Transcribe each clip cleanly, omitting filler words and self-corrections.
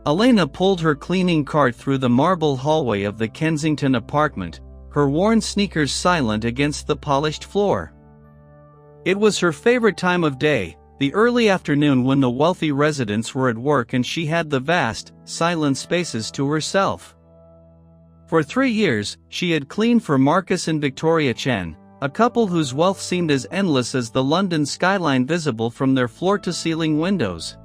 Elena pulled her cleaning cart through the marble hallway of the Kensington apartment, her worn sneakers silent against the polished floor. It was her favorite time of day, the early afternoon when the wealthy residents were at work and she had the vast, silent spaces to herself. For 3 years, she had cleaned for Marcus and Victoria Chen, a couple whose wealth seemed as endless as the London skyline visible from their floor-to-ceiling windows.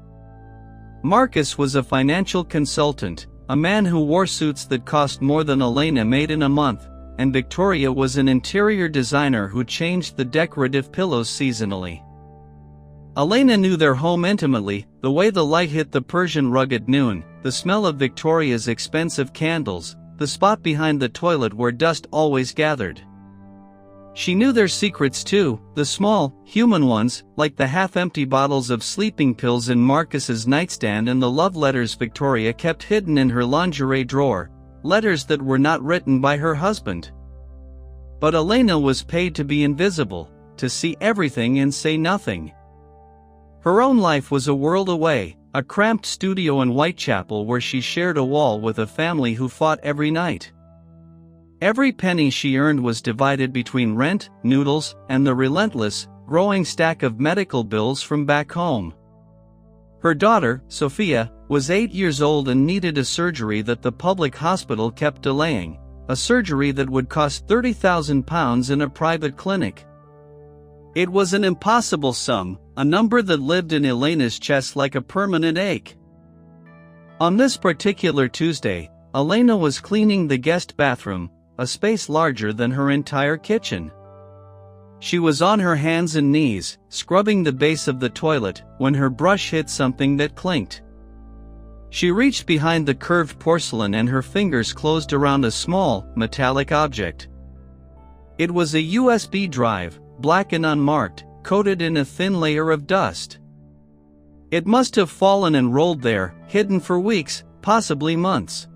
Marcus was a financial consultant, a man who wore suits that cost more than Elena made in a month, and Victoria was an interior designer who changed the decorative pillows seasonally. Elena knew their home intimately, the way the light hit the Persian rug at noon, the smell of Victoria's expensive candles, the spot behind the toilet where dust always gathered. She knew their secrets too, the small, human ones, like the half-empty bottles of sleeping pills in Marcus's nightstand and the love letters Victoria kept hidden in her lingerie drawer, letters that were not written by her husband. But Elena was paid to be invisible, to see everything and say nothing. Her own life was a world away, a cramped studio in Whitechapel where she shared a wall with a family who fought every night. Every penny she earned was divided between rent, noodles, and the relentless, growing stack of medical bills from back home. Her daughter, Sophia, was 8 years old and needed a surgery that the public hospital kept delaying, a surgery that would cost £30,000 in a private clinic. It was an impossible sum, a number that lived in Elena's chest like a permanent ache. On this particular Tuesday, Elena was cleaning the guest bathroom, a space larger than her entire kitchen. She was on her hands and knees, scrubbing the base of the toilet, when her brush hit something that clinked. She reached behind the curved porcelain and her fingers closed around a small, metallic object. It was a USB drive, black and unmarked, coated in a thin layer of dust. It must have fallen and rolled there, hidden for weeks, possibly months.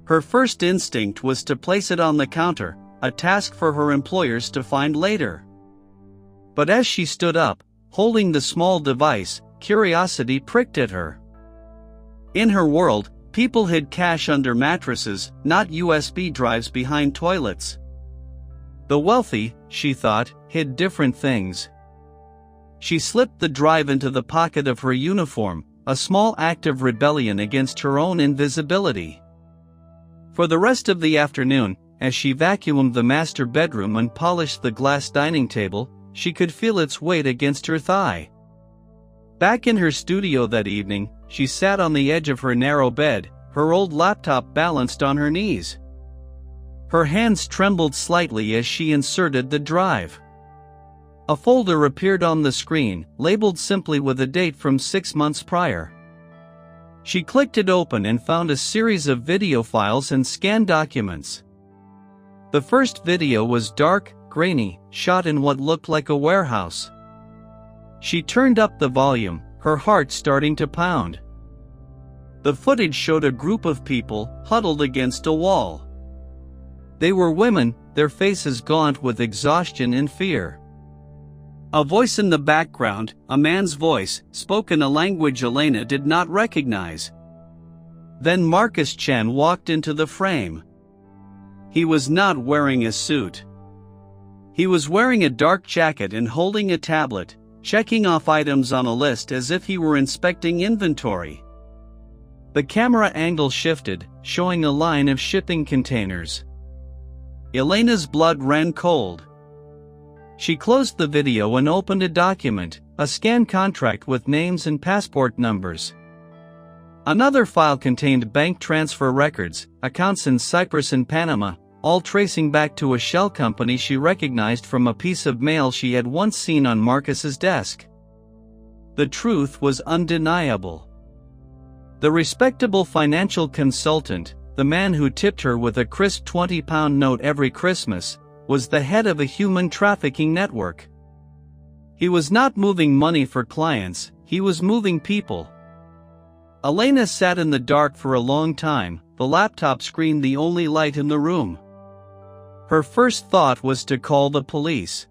Her first instinct was to place it on the counter, a task for her employers to find later. But as she stood up, holding the small device, curiosity pricked at her. In her world, people hid cash under mattresses, not USB drives behind toilets. The wealthy, she thought, hid different things. She slipped the drive into the pocket of her uniform, a small act of rebellion against her own invisibility. For the rest of the afternoon, as she vacuumed the master bedroom and polished the glass dining table, she could feel its weight against her thigh. Back in her studio that evening, she sat on the edge of her narrow bed, her old laptop balanced on her knees. Her hands trembled slightly as she inserted the drive. A folder appeared on the screen, labeled simply with a date from 6 months prior. She clicked it open and found a series of video files and scanned documents. The first video was dark, grainy, shot in what looked like a warehouse. She turned up the volume, her heart starting to pound. The footage showed a group of people, huddled against a wall. They were women, their faces gaunt with exhaustion and fear. A voice in the background, a man's voice, spoke in a language Elena did not recognize. Then Marcus Chen walked into the frame. He was not wearing a suit. He was wearing a dark jacket and holding a tablet, checking off items on a list as if he were inspecting inventory. The camera angle shifted, showing a line of shipping containers. Elena's blood ran cold. She closed the video and opened a document, a scanned contract with names and passport numbers. Another file contained bank transfer records, accounts in Cyprus and Panama, all tracing back to a shell company she recognized from a piece of mail she had once seen on Marcus's desk. The truth was undeniable. The respectable financial consultant, the man who tipped her with a crisp £20 note every Christmas, was the head of a human trafficking network. He was not moving money for clients, he was moving people. Elena sat in the dark for a long time, the laptop screen the only light in the room. Her first thought was to call the police.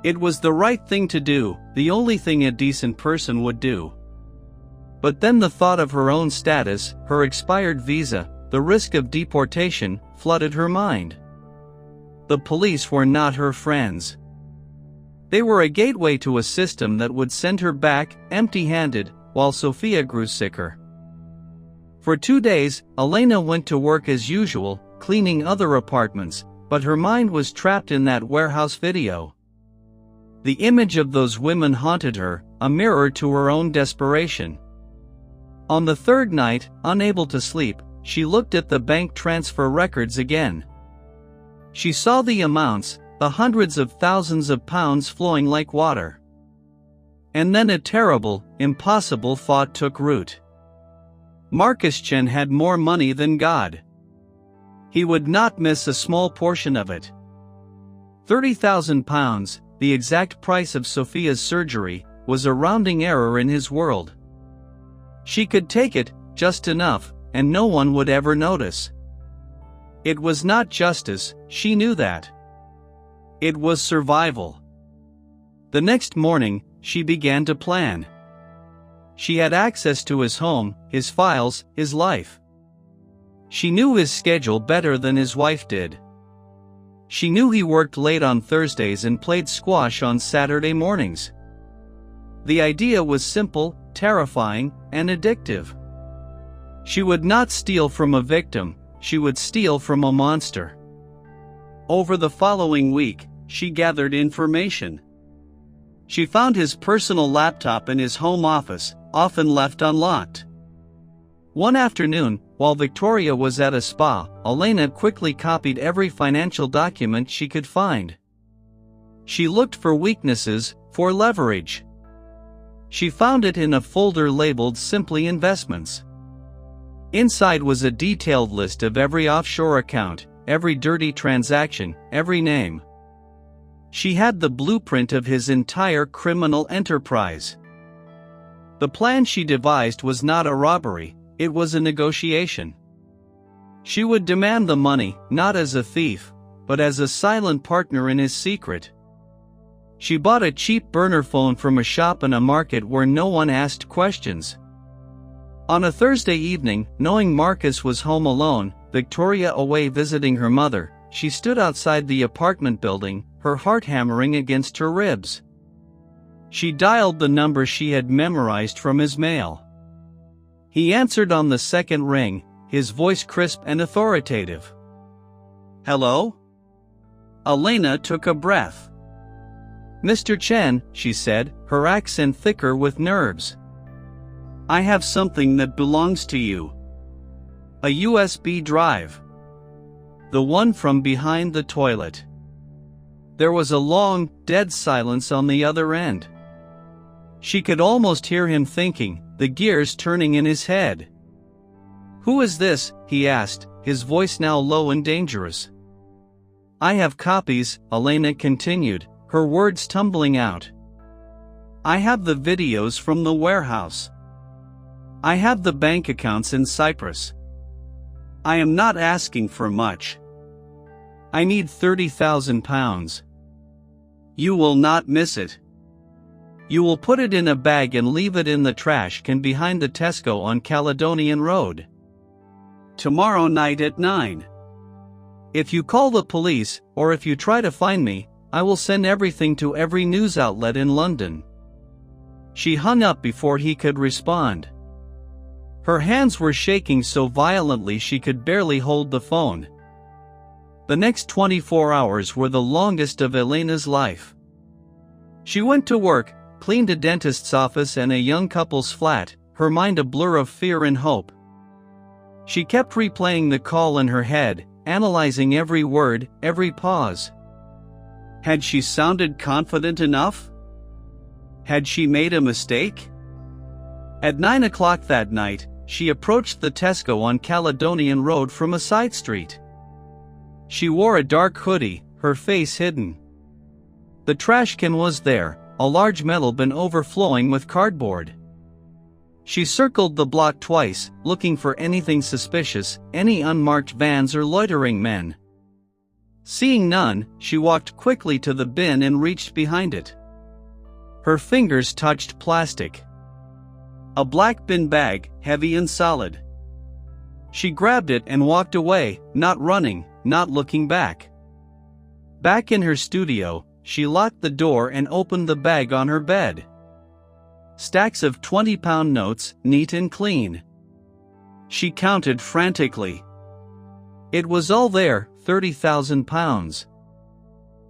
It was the right thing to do, the only thing a decent person would do. But then the thought of her own status, her expired visa, the risk of deportation, flooded her mind. The police were not her friends. They were a gateway to a system that would send her back, empty-handed, while Sofia grew sicker. For 2 days, Elena went to work as usual, cleaning other apartments, but her mind was trapped in that warehouse video. The image of those women haunted her, a mirror to her own desperation. On the third night, unable to sleep, she looked at the bank transfer records again. She saw the amounts, the hundreds of thousands of pounds flowing like water. And then a terrible, impossible thought took root. Marcus Chen had more money than God. He would not miss a small portion of it. 30,000 pounds, the exact price of Sophia's surgery, was a rounding error in his world. She could take it, just enough, and no one would ever notice. It was not justice, she knew that. It was survival. The next morning, she began to plan. She had access to his home, his files, his life. She knew his schedule better than his wife did. She knew he worked late on Thursdays and played squash on Saturday mornings. The idea was simple, terrifying, and addictive. She would not steal from a victim, she would steal from a monster. Over the following week, she gathered information. She found his personal laptop in his home office, often left unlocked. One afternoon, while Victoria was at a spa, Elena quickly copied every financial document she could find. She looked for weaknesses, for leverage. She found it in a folder labeled simply Investments. Inside was a detailed list of every offshore account, every dirty transaction, every name. She had the blueprint of his entire criminal enterprise. The plan she devised was not a robbery, it was a negotiation. She would demand the money, not as a thief, but as a silent partner in his secret. She bought a cheap burner phone from a shop in a market where no one asked questions. On a Thursday evening, knowing Marcus was home alone, Victoria away visiting her mother, she stood outside the apartment building, her heart hammering against her ribs. She dialed the number she had memorized from his mail. He answered on the second ring, his voice crisp and authoritative. "Hello?" Elena took a breath. "Mr. Chen," she said, her accent thicker with nerves. "I have something that belongs to you. A USB drive. The one from behind the toilet." There was a long, dead silence on the other end. She could almost hear him thinking, the gears turning in his head. "Who is this?" he asked, his voice now low and dangerous. "I have copies," Elena continued, her words tumbling out. "I have the videos from the warehouse. I have the bank accounts in Cyprus. I am not asking for much. I need 30,000 pounds. You will not miss it. You will put it in a bag and leave it in the trash can behind the Tesco on Caledonian Road. Tomorrow night at 9. If you call the police, or if you try to find me, I will send everything to every news outlet in London." She hung up before he could respond. Her hands were shaking so violently she could barely hold the phone. The next 24 hours were the longest of Elena's life. She went to work, cleaned a dentist's office and a young couple's flat, her mind a blur of fear and hope. She kept replaying the call in her head, analyzing every word, every pause. Had she sounded confident enough? Had she made a mistake? At 9 o'clock that night, she approached the Tesco on Caledonian Road from a side street. She wore a dark hoodie, her face hidden. The trash can was there, a large metal bin overflowing with cardboard. She circled the block twice, looking for anything suspicious, any unmarked vans or loitering men. Seeing none, she walked quickly to the bin and reached behind it. Her fingers touched plastic. A black bin bag, heavy and solid. She grabbed it and walked away, not running, not looking back. Back in her studio, she locked the door and opened the bag on her bed. Stacks of 20-pound notes, neat and clean. She counted frantically. It was all there, 30,000 pounds.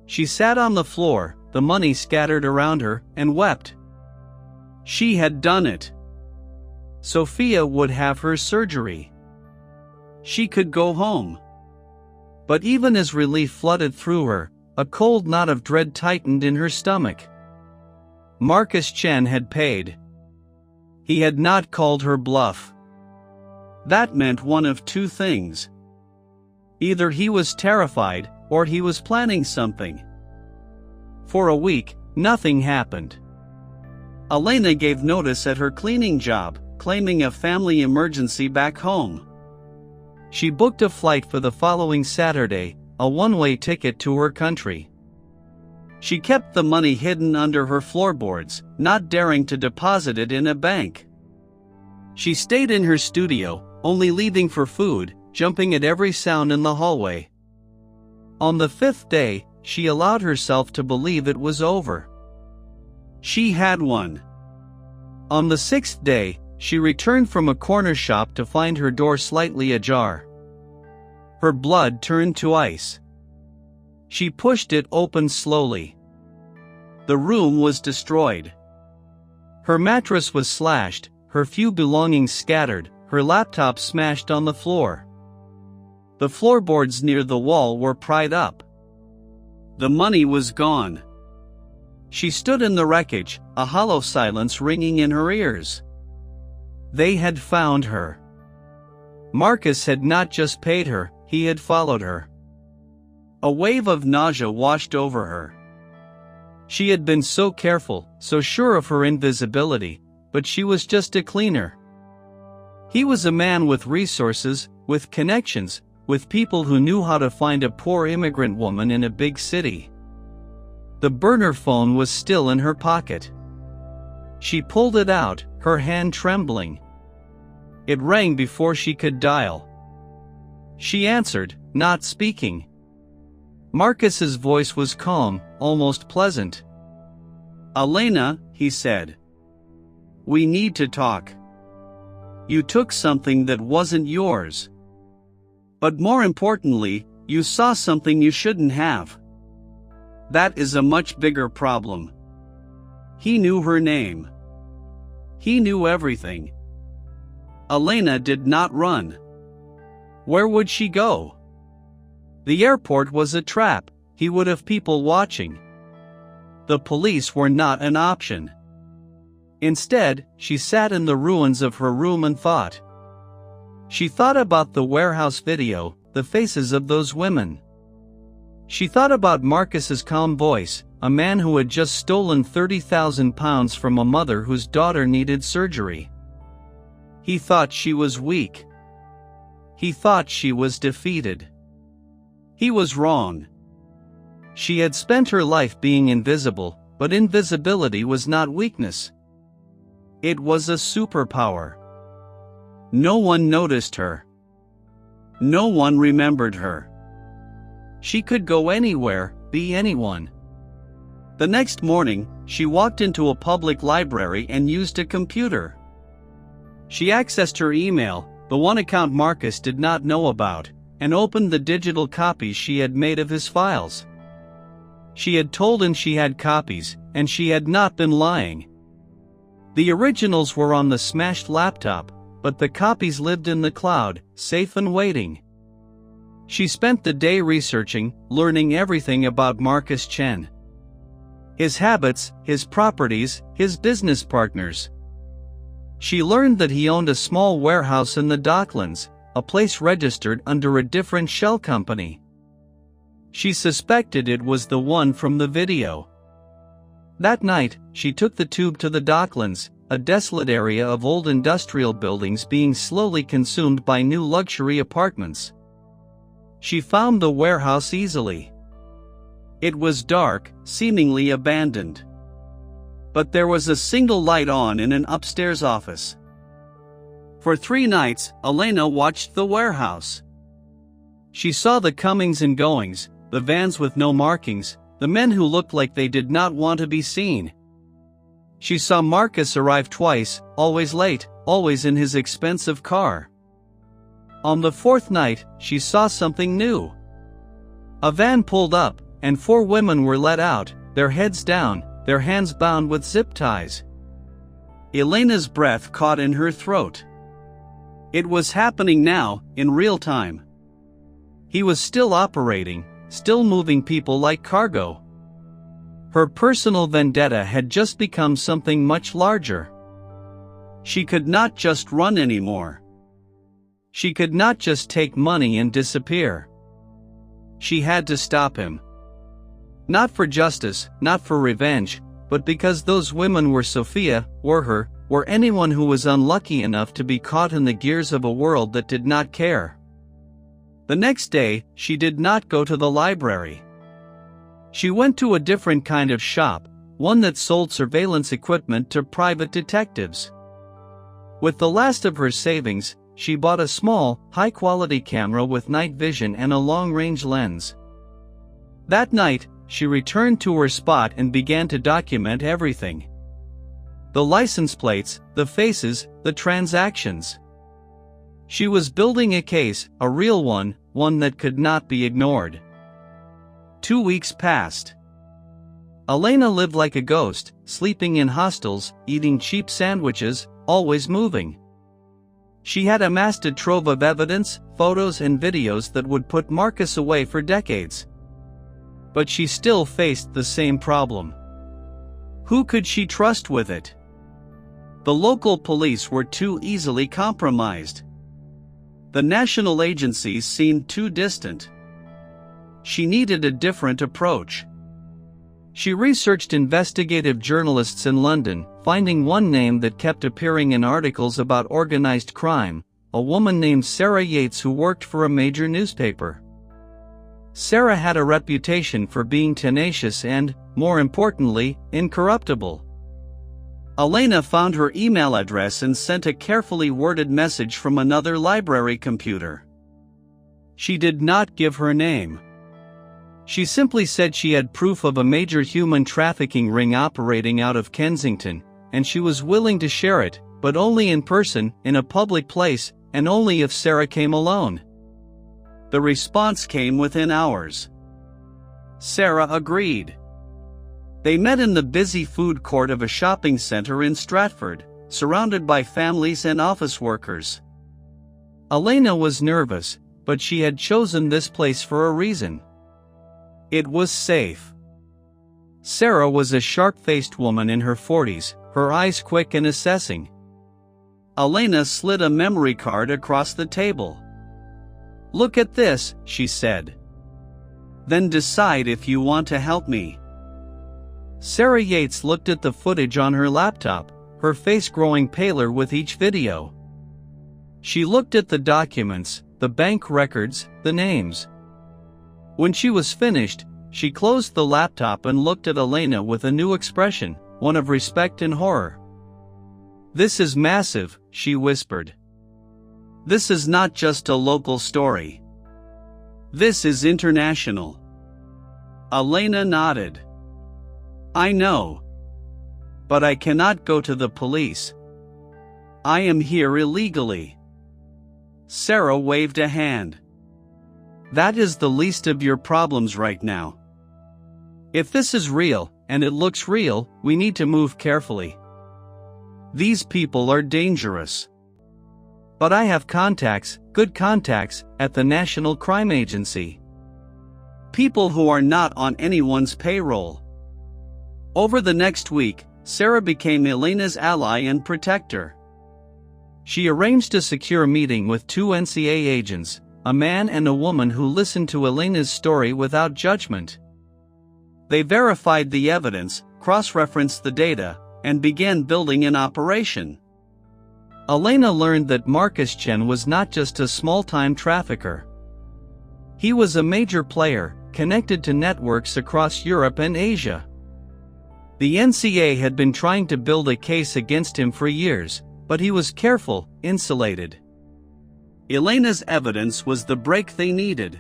She sat on the floor, the money scattered around her, and wept. She had done it. Sophia would have her surgery. She could go home. But even as relief flooded through her, a cold knot of dread tightened in her stomach. Marcus Chen had paid. He had not called her bluff. That meant one of two things. Either he was terrified, or he was planning something. For a week, nothing happened. Elena gave notice at her cleaning job, claiming a family emergency back home. She booked a flight for the following Saturday, a one-way ticket to her country. She kept the money hidden under her floorboards, not daring to deposit it in a bank. She stayed in her studio, only leaving for food, jumping at every sound in the hallway. On the fifth day, she allowed herself to believe it was over. She had won. On the sixth day, she returned from a corner shop to find her door slightly ajar. Her blood turned to ice. She pushed it open slowly. The room was destroyed. Her mattress was slashed, her few belongings scattered, her laptop smashed on the floor. The floorboards near the wall were pried up. The money was gone. She stood in the wreckage, a hollow silence ringing in her ears. They had found her. Marcus had not just paid her, he had followed her. A wave of nausea washed over her. She had been so careful, so sure of her invisibility, but she was just a cleaner. He was a man with resources, with connections, with people who knew how to find a poor immigrant woman in a big city. The burner phone was still in her pocket. She pulled it out, her hand trembling. It rang before she could dial. She answered, not speaking. Marcus's voice was calm, almost pleasant. "Elena," he said. "We need to talk. You took something that wasn't yours. But more importantly, you saw something you shouldn't have. That is a much bigger problem." He knew her name. He knew everything. Elena did not run. Where would she go? The airport was a trap, he would have people watching. The police were not an option. Instead, she sat in the ruins of her room and thought. She thought about the warehouse video, the faces of those women. She thought about Marcus's calm voice, a man who had just stolen 30,000 pounds from a mother whose daughter needed surgery. He thought she was weak. He thought she was defeated. He was wrong. She had spent her life being invisible, but invisibility was not weakness. It was a superpower. No one noticed her. No one remembered her. She could go anywhere, be anyone. The next morning, she walked into a public library and used a computer. She accessed her email, the one account Marcus did not know about, and opened the digital copies she had made of his files. She had told him she had copies, and she had not been lying. The originals were on the smashed laptop, but the copies lived in the cloud, safe and waiting. She spent the day researching, learning everything about Marcus Chen. His habits, his properties, his business partners. She learned that he owned a small warehouse in the Docklands, a place registered under a different shell company. She suspected it was the one from the video. That night, she took the tube to the Docklands, a desolate area of old industrial buildings being slowly consumed by new luxury apartments. She found the warehouse easily. It was dark, seemingly abandoned. But there was a single light on in an upstairs office. For 3 nights, Elena watched the warehouse. She saw the comings and goings, the vans with no markings, the men who looked like they did not want to be seen. She saw Marcus arrive twice, always late, always in his expensive car. On the 4th night, she saw something new. A van pulled up, and 4 women were let out, their heads down, their hands bound with zip ties. Elena's breath caught in her throat. It was happening now, in real time. He was still operating, still moving people like cargo. Her personal vendetta had just become something much larger. She could not just run anymore. She could not just take money and disappear. She had to stop him. Not for justice, not for revenge, but because those women were Sophia, were anyone who was unlucky enough to be caught in the gears of a world that did not care. The next day, she did not go to the library. She went to a different kind of shop, one that sold surveillance equipment to private detectives. With the last of her savings, she bought a small, high-quality camera with night vision and a long-range lens. That night, she returned to her spot and began to document everything. The license plates, the faces, the transactions. She was building a case, a real one, one that could not be ignored. 2 weeks passed. Elena lived like a ghost, sleeping in hostels, eating cheap sandwiches, always moving. She had amassed a trove of evidence, photos and videos that would put Marcus away for decades. But she still faced the same problem. Who could she trust with it? The local police were too easily compromised. The national agencies seemed too distant. She needed a different approach. She researched investigative journalists in London, finding one name that kept appearing in articles about organized crime, a woman named Sarah Yates who worked for a major newspaper. Sarah had a reputation for being tenacious and, more importantly, incorruptible. Elena found her email address and sent a carefully worded message from another library computer. She did not give her name. She simply said she had proof of a major human trafficking ring operating out of Kensington, and she was willing to share it, but only in person, in a public place, and only if Sarah came alone. The response came within hours. Sarah agreed. They met in the busy food court of a shopping center in Stratford, surrounded by families and office workers. Elena was nervous, but she had chosen this place for a reason. It was safe. Sarah was a sharp-faced woman in her 40s, her eyes quick and assessing. Elena slid a memory card across the table. "Look at this," she said. "Then decide if you want to help me." Sarah Yates looked at the footage on her laptop, her face growing paler with each video. She looked at the documents, the bank records, the names. When she was finished, she closed the laptop and looked at Elena with a new expression, one of respect and horror. "This is massive," she whispered. "This is not just a local story. This is international." Elena nodded. "I know. But I cannot go to the police. I am here illegally." Sarah waved a hand. "That is the least of your problems right now. If this is real, and it looks real, we need to move carefully. These people are dangerous. But I have contacts, good contacts, at the National Crime Agency. People who are not on anyone's payroll." Over the next week, Sarah became Elena's ally and protector. She arranged a secure meeting with 2 NCA agents, a man and a woman who listened to Elena's story without judgment. They verified the evidence, cross-referenced the data, and began building an operation. Elena learned that Marcus Chen was not just a small-time trafficker. He was a major player, connected to networks across Europe and Asia. The NCA had been trying to build a case against him for years, but he was careful, insulated. Elena's evidence was the break they needed.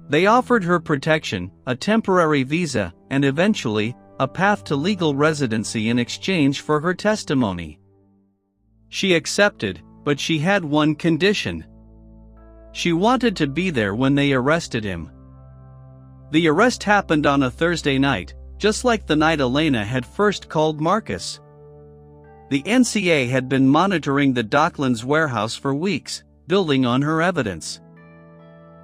They offered her protection, a temporary visa, and eventually, a path to legal residency in exchange for her testimony. She accepted, but she had one condition. She wanted to be there when they arrested him. The arrest happened on a Thursday night, just like the night Elena had first called Marcus. The NCA had been monitoring the Docklands warehouse for weeks, building on her evidence.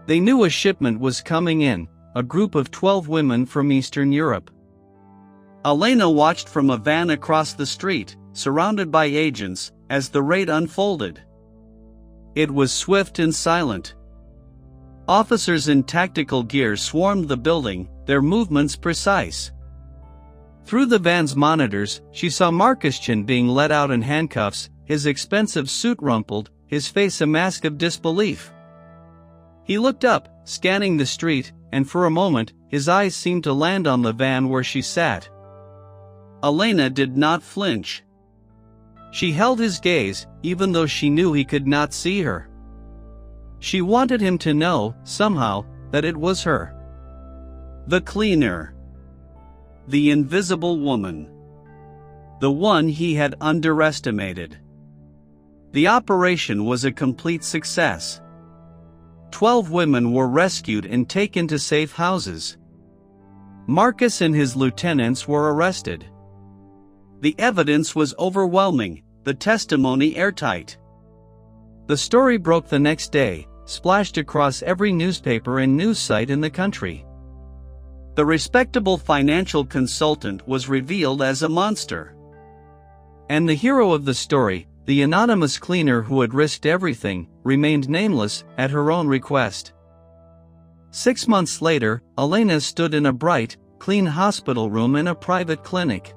They knew a shipment was coming in, a group of 12 women from Eastern Europe. Elena watched from a van across the street, surrounded by agents, as the raid unfolded. It was swift and silent. Officers in tactical gear swarmed the building, their movements precise. Through the van's monitors, she saw Marcus Chin being let out in handcuffs, his expensive suit rumpled, his face a mask of disbelief. He looked up, scanning the street, and for a moment, his eyes seemed to land on the van where she sat. Elena did not flinch. She held his gaze, even though she knew he could not see her. She wanted him to know, somehow, that it was her. The cleaner. The invisible woman. The one he had underestimated. The operation was a complete success. 12 women were rescued and taken to safe houses. Marcus and his lieutenants were arrested. The evidence was overwhelming, the testimony airtight. The story broke the next day, splashed across every newspaper and news site in the country. The respectable financial consultant was revealed as a monster. And the hero of the story, the anonymous cleaner who had risked everything, remained nameless, at her own request. 6 months later, Elena stood in a bright, clean hospital room in a private clinic.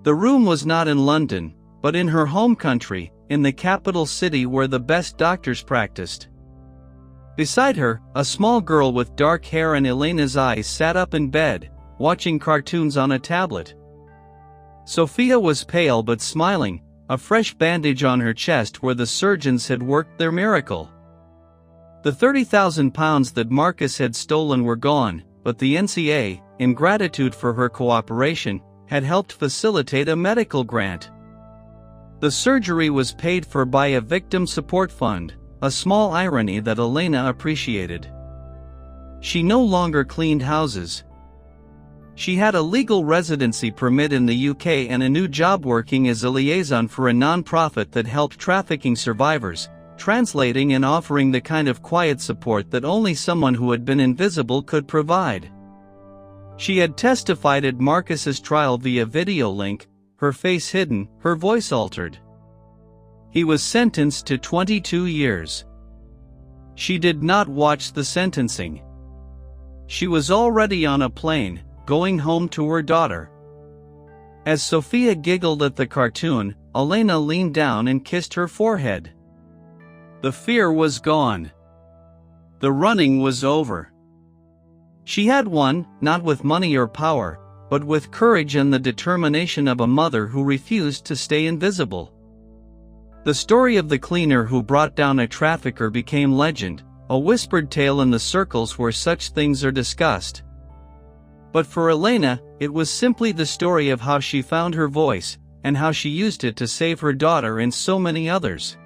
The room was not in London, but in her home country, in the capital city where the best doctors practiced. Beside her, a small girl with dark hair and Elena's eyes sat up in bed, watching cartoons on a tablet. Sophia was pale but smiling, a fresh bandage on her chest where the surgeons had worked their miracle. The £30,000 that Marcus had stolen were gone, but the NCA, in gratitude for her cooperation, had helped facilitate a medical grant. The surgery was paid for by a victim support fund, a small irony that Elena appreciated. She no longer cleaned houses. She had a legal residency permit in the UK and a new job working as a liaison for a non-profit that helped trafficking survivors, translating and offering the kind of quiet support that only someone who had been invisible could provide. She had testified at Marcus's trial via video link, her face hidden, her voice altered. He was sentenced to 22 years. She did not watch the sentencing. She was already on a plane, going home to her daughter. As Sophia giggled at the cartoon, Elena leaned down and kissed her forehead. The fear was gone. The running was over. She had won, not with money or power, but with courage and the determination of a mother who refused to stay invisible. The story of the cleaner who brought down a trafficker became legend, a whispered tale in the circles where such things are discussed. But for Elena, it was simply the story of how she found her voice, and how she used it to save her daughter and so many others.